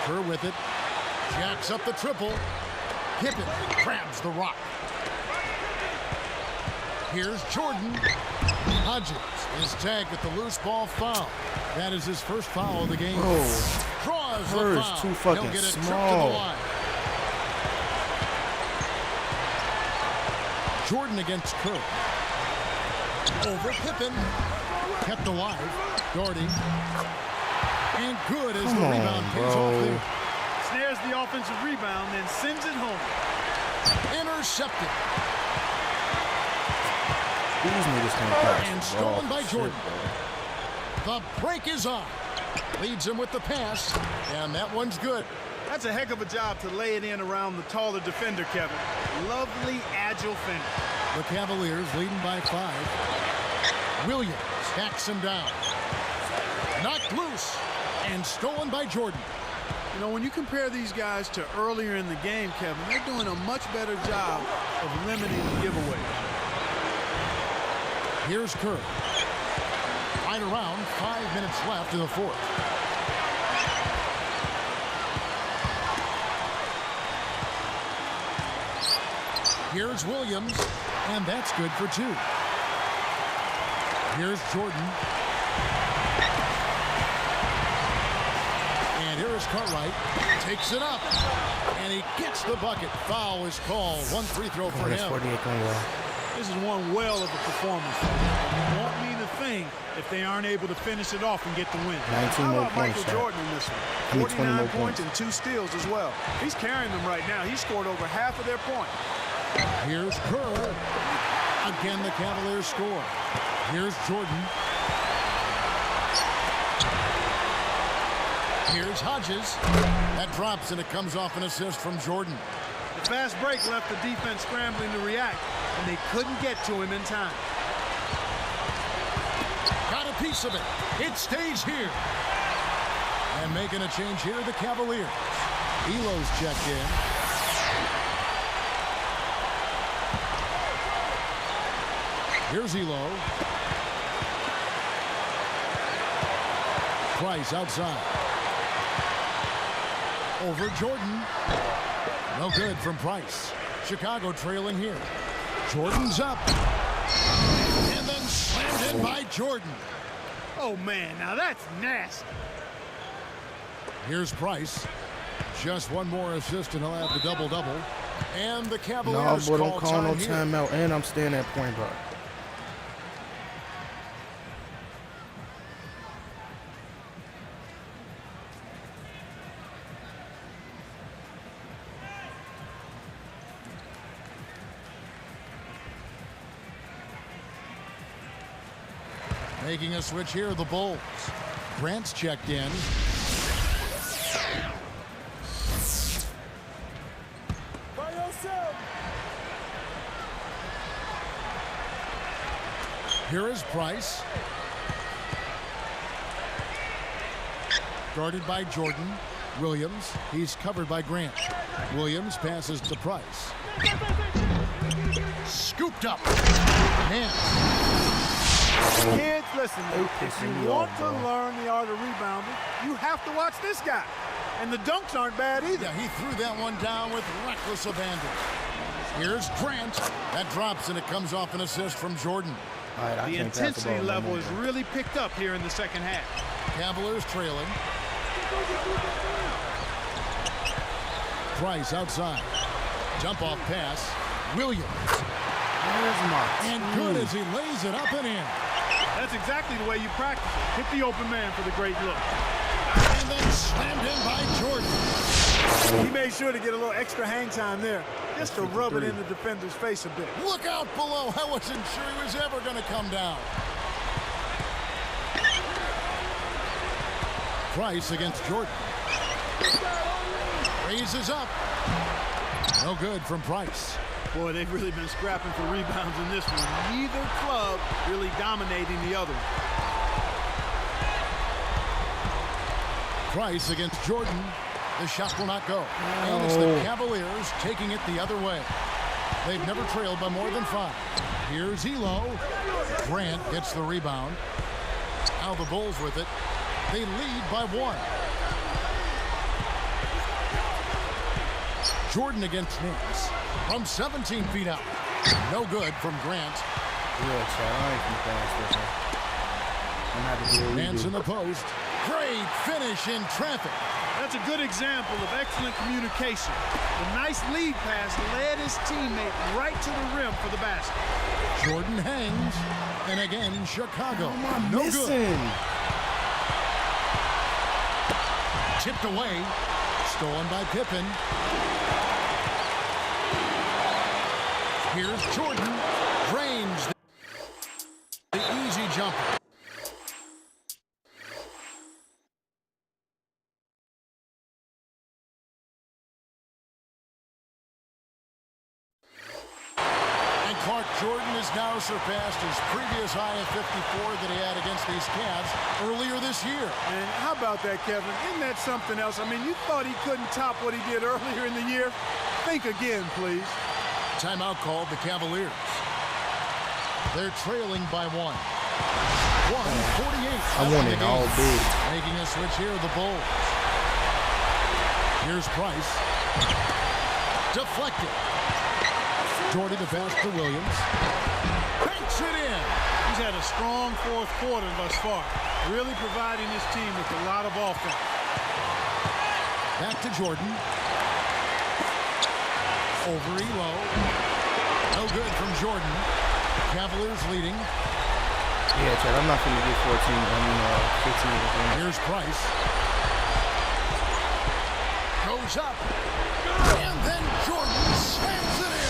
Kerr with it. Jacks up the triple. Pippen grabs the rock. Here's Jordan. Hodges is tagged with the loose ball foul. That is his first foul of the game. Oh, Draws the Kerr is foul. too fucking He'll get a trip to the small. line. Jordan against Kerr. Over Pippen. Kept alive. Doherty. And good as Come the on, rebound pays bro. off there. Snares the offensive rebound, then sends it home. Intercepted. These niggas can't pass. And the stolen ball. by Shit, Jordan. bro. The break is on. Leads him with the pass. And that one's good. That's a heck of a job to lay it in around the taller defender, Kevin. Lovely, agile finish. The Cavaliers leading by 5. Williams backs him down. Knocked loose. And stolen by Jordan. You know, when you compare these guys to earlier in the game, Kevin, they're doing a much better job of limiting the giveaways. Here's Kerr. Right around 5 minutes left in the fourth. Here's Williams, and that's good for 2. Here's Jordan. And here is Cartwright. Takes it up. And he gets the bucket. Foul is called. 1 free throw for Minus him. 48 Conway. This is one well of a performance. It won't mean a thing if they aren't able to finish it off and get the win. 19 How more about points, Michael Shaq. Jordan in this one? I mean, 20 more 49 points points. and 2 steals as well. He's carrying them right now. He scored over half of their points. Here's Kerr. Again, the Cavaliers score. Here's Jordan. Here's Hodges. That drops, and it comes off an assist from Jordan. The fast break left the defense scrambling to react, and they couldn't get to him in time. Got a piece of it. It stays here. And making a change here, the Cavaliers. Elo's checked in. Here's Elo. Price outside. Over Jordan. No good from Price. Chicago trailing here. Jordan's up. And then slammed in by Jordan. Oh, man, now that's nasty. Here's Price. Just one more assist and he'll have the double-double. And the No, Cavaliers boy, don't call call no time here. timeout. And I'm staying at point guard. Making a switch here, the Bulls. Grant's checked in. Here is Price. Guarded by Jordan. Williams. He's covered by Grant. Williams passes to Price. Scooped up. Nance. Kids, listen, if pissing me you want off, to bro. learn the art of rebounding, you have to watch this guy. And the dunks aren't bad either. Yeah, he threw that one down with reckless abandon. Here's Grant. That drops, and it comes off an assist from Jordan. All right, I The can't pass the intensity ball no level more, is bro. really picked up here in the second half. Cavaliers trailing. Price outside. Jump off pass. Williams. Where's my And good as he lays it up and in. That's exactly the way you practice it. Hit the open man for the great look. And then slammed in by Jordan. He made sure to get a little extra hang time there, just to rub it in the defender's face a bit. Look out below. I wasn't sure he was ever going to come down. Price against Jordan. Raises up. No good from Price. Boy, they've really been scrapping for rebounds in this one. Neither club really dominating the other. Price against Jordan. The shot will not go. And it's the Cavaliers taking it the other way. They've never trailed by more than 5. Here's Elo. Grant gets the rebound. Now the Bulls with it. They lead by 1. Jordan against Nance. From 17 feet out. No good from Grant. Yeah, Chad, I ain't gonna pass this one. I'm gonna have to do what we Nance do. in the post. Great finish in traffic. That's a good example of excellent communication. The nice lead pass led his teammate right to the rim for the basket. Jordan hangs. And again, Chicago. No good. Missing. Tipped away. Stolen by Pippen. Here's Jordan. Drains the easy jumper. And Clark Jordan has now surpassed his previous high of 54 that he had against these Cavs earlier this year. And how about that, Kevin? Isn't that something else? I mean, you thought he couldn't top what he did earlier in the year? Think again, please. Timeout called the Cavaliers. They're trailing by 1. 1:48. I want it all big. Making a switch here, the Bulls. Here's Price. Deflected. Jordy the pass to Williams. Banks it in. He's had a strong fourth quarter thus far, really providing his team with a lot of offense. Back to Jordan. Over Elo. No good from Jordan. Cavaliers leading. Yeah, Chad, I'm not gonna get 15 of the game. Here's Price. Goes up. And then Jordan slams it in.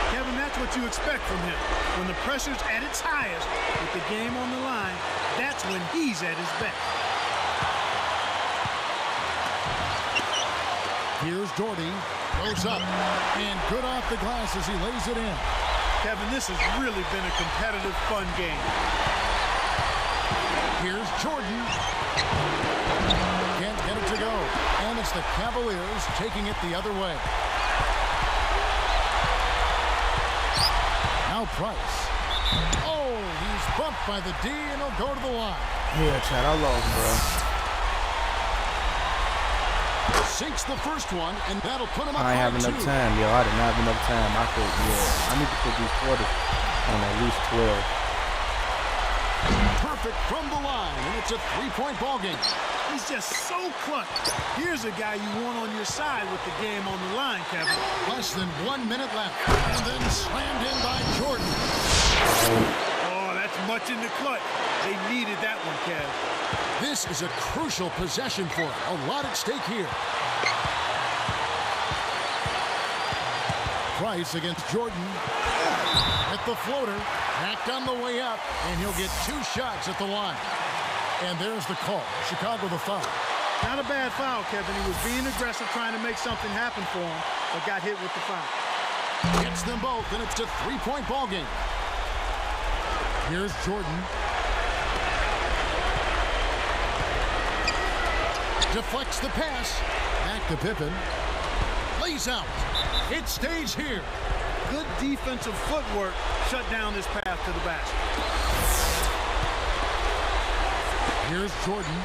Kevin, that's what you expect from him. When the pressure's at its highest, with the game on the line, that's when he's at his best. Here's Jordy. Goes up. And good off the glass as he lays it in. Kevin, this has really been a competitive, fun game. Here's Jordan. Can't get it to go. And it's the Cavaliers taking it the other way. Now Price. Oh, he's bumped by the D, and he'll go to the line. Yeah, Chad, I lost, bro. Sinks the first one, and that'll put him up I ain't by have enough 2. time, yo. I didn't have enough time. I need to put these quarters on at least 12. Perfect from the line, and it's a 3-point ball game. He's just so clutch. Here's a guy you want on your side with the game on the line, Kevin. Less than 1 minute left, and then slammed in by Jordan. Oh, that's much in the clutch. They needed that one, Kev. This is a crucial possession for him. A lot at stake here. Price against Jordan. At the floater. Back on the way up. And he'll get 2 shots at the line. And there's the call. Chicago the foul. Not a bad foul, Kevin. He was being aggressive, trying to make something happen for him, but got hit with the foul. Gets them both, and it's a 3-point ball game. Here's Jordan. Deflects the pass. Back to Pippen. Lays out. It stays here. Good defensive footwork shut down his path to the basket. Here's Jordan.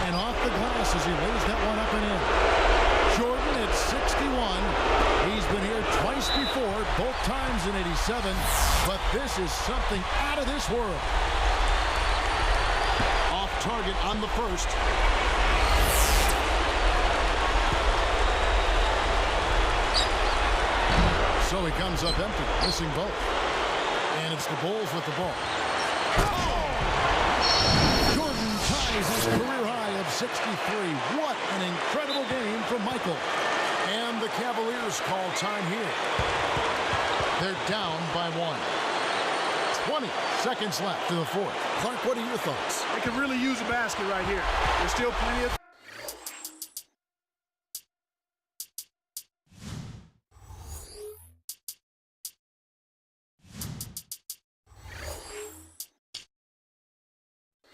And off the glass as he lays that one up and in. Jordan at 61. He's been here twice before, both times in '87. But this is something out of this world. Off target on the first. So he comes up empty, missing both. And it's the Bulls with the ball. Oh! Jordan ties his career high of 63. What an incredible game from Michael. And the Cavaliers call time here. They're down by 1. 20 seconds left in the fourth. Clark, what are your thoughts? They could really use a basket right here. There's still plenty of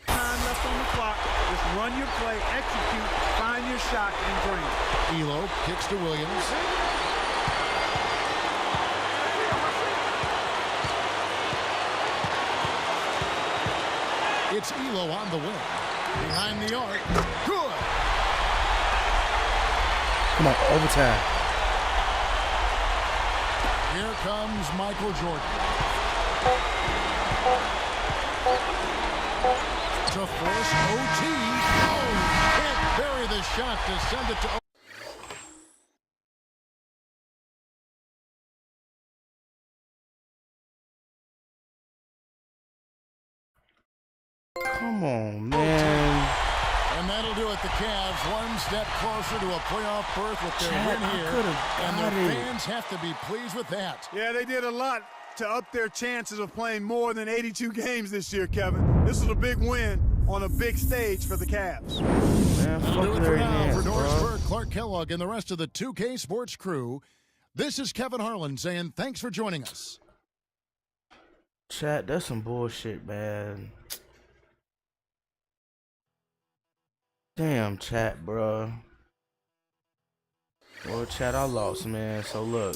time left on the clock. Just run your play, execute, find your shot, and drain. Elo kicks to Williams. It's Elo on the wing. Behind the arc. Good. Come on, overtime. Here comes Michael Jordan. To force OT. Oh, can't bury the shot to send it to OT. Come on, man. And that'll do it. The Cavs one step closer to a playoff berth with their Chad, win I here. could've And got their it. fans have to be pleased with that. Yeah, they did a lot to up their chances of playing more than 82 games this year, Kevin. This was a big win on a big stage for the Cavs. Man, That'll do fuck it for Larry now. Nance, For Doris bro. Burke, Clark Kellogg, and the rest of the 2K Sports crew, this is Kevin Harlan saying thanks for joining us. Chat, that's some bullshit, man. Damn, chat, bro. Well, chat, I lost, man. So look,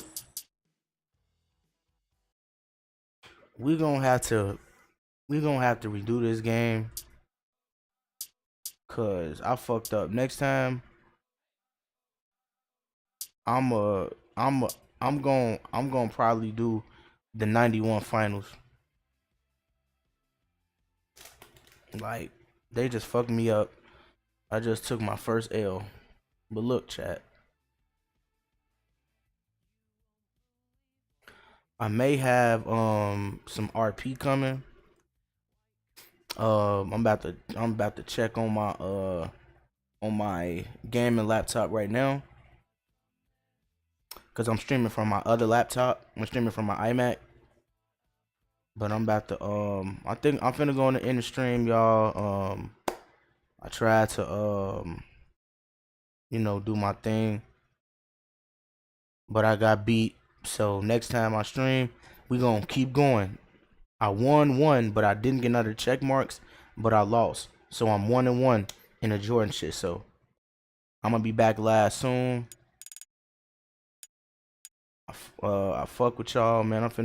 we gonna have to redo this game, cause I fucked up. Next time, I'm gonna probably do the 91 finals. Like, they just fucked me up. I just took my first L. But look, chat. I may have some RP coming. I'm about to check on my gaming laptop right now. Cause I'm streaming from my other laptop. I'm streaming from my iMac. But I'm about to I think I'm finna go on the end of stream, y'all. I tried to do my thing, but I got beat. So next time I stream, we gonna keep going. I won one, but I didn't get another check marks, but I lost. So I'm 1-1 in the Jordan shit. So I'm gonna be back live soon. I fuck with y'all, man. I'm finna